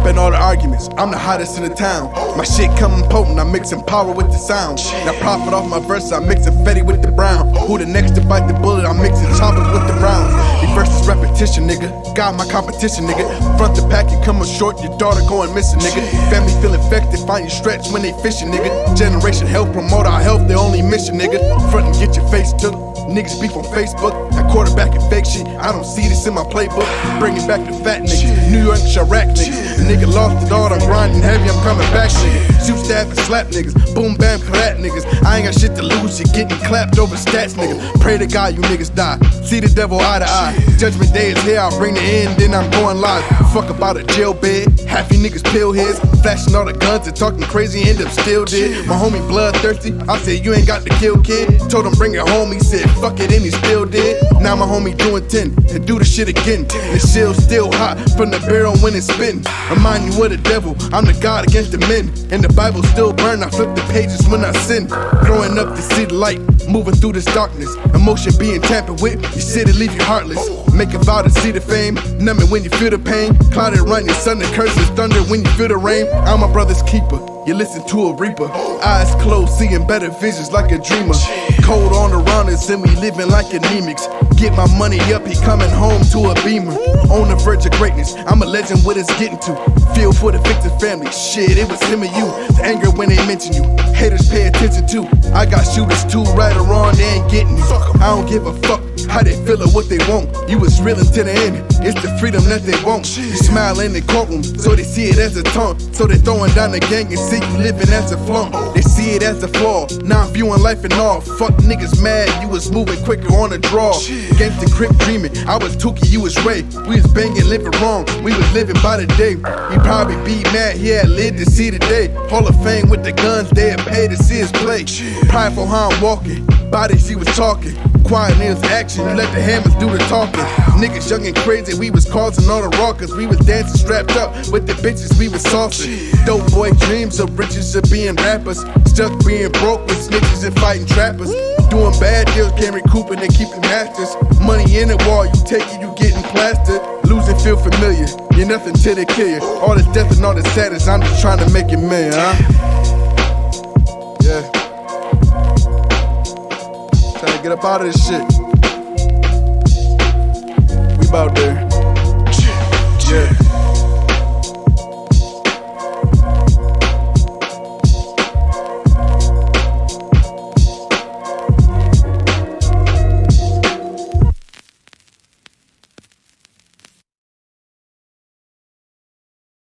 stopping all the arguments. I'm the hottest in the town. My shit coming potent, I'm mixing power with the sound. Now profit off my verse, I'm mixing Fetty with the brown. Who the next to bite the bullet, I'm mixing choppers with the rounds. The verse is repetition, nigga. Got my competition, nigga. Front to back, you coming short, your daughter going missing, nigga. Family feel infected, find you stretch when they fishing, nigga. Generation health, promote our health, their only mission, nigga. Front and get your face took. Niggas beef on Facebook, I quarterback and fake shit. I don't see this in my playbook. Bringing back the fat niggas, New York, Chirac niggas. The nigga lost it all, I'm grinding heavy, I'm coming back, nigga. Shoot, stab, and slap niggas. Boom, bam, clap niggas. I ain't got shit to lose, you getting clapped over stats, nigga. Pray to God you niggas die. See the devil eye to eye. Judgment day is here, I'll bring the end, then I'm going live. Fuck about a jail bed, half you niggas pill heads. Flashing all the guns and talking crazy, end up still dead. My homie bloodthirsty, I said you ain't got the kill, kid. Told him bring it home, he said fuck it, and he still did. Now my homie doing 10 and do the shit again. The shell's still hot from the barrel when it's spittin'. Remind you of the devil, I'm the God against the men. And the Bible still burn, I flip the pages when I sin. Growing up to see the light, moving through this darkness. Emotion being tampered with, you sit and leave you heartless. Make a vow to see the fame, numbing when you feel the pain. Clouded run your sun, the curses thunder when you feel the rain. I'm my brother's keeper, you listen to a reaper. Eyes closed, seeing better visions like a dreamer. Cold on around us and we living like anemics. Get my money up, he coming home to a beamer. On the verge of greatness, I'm a legend what it's getting to. Feel for the victim family, shit, it was him and you. The anger when they mention you, haters pay attention to. I got shooters too, right or wrong, they ain't getting me. I don't give a fuck how they feel or what they want. You was real until the end, it's the freedom that they want. You smile in the courtroom, so they see it as a taunt. So they throwing down the gang and see you living as a flaunt. They see it as a flaw, now I'm viewing life and all. Fuck niggas mad, you was moving quicker on the draw. Gangsta crip dreaming, I was Tukey, you was Ray. We was banging, living wrong, we was living by the day. He probably be mad, he had lived to see the day. Hall of Fame with the guns, they had paid to see his play. Prideful how I'm walking, bodies he was talking. Quiet in his action, he let the hammers do the talking. Niggas young and crazy, we was causing all the rockers. We was dancing strapped up with the bitches, we was saucing. Dope boy dreams of riches of being rappers. Stuck being broke with snitches and fighting trappers. Doing bad deals, can't recoup it and keeping masters. Money in the wall, you take it, you getting plastered. Losing feel familiar, you're nothing till they kill you. All this death and all this sadness, I'm just trying to make it million, huh? Yeah. Trying to get up out of this shit. We about there. Yeah.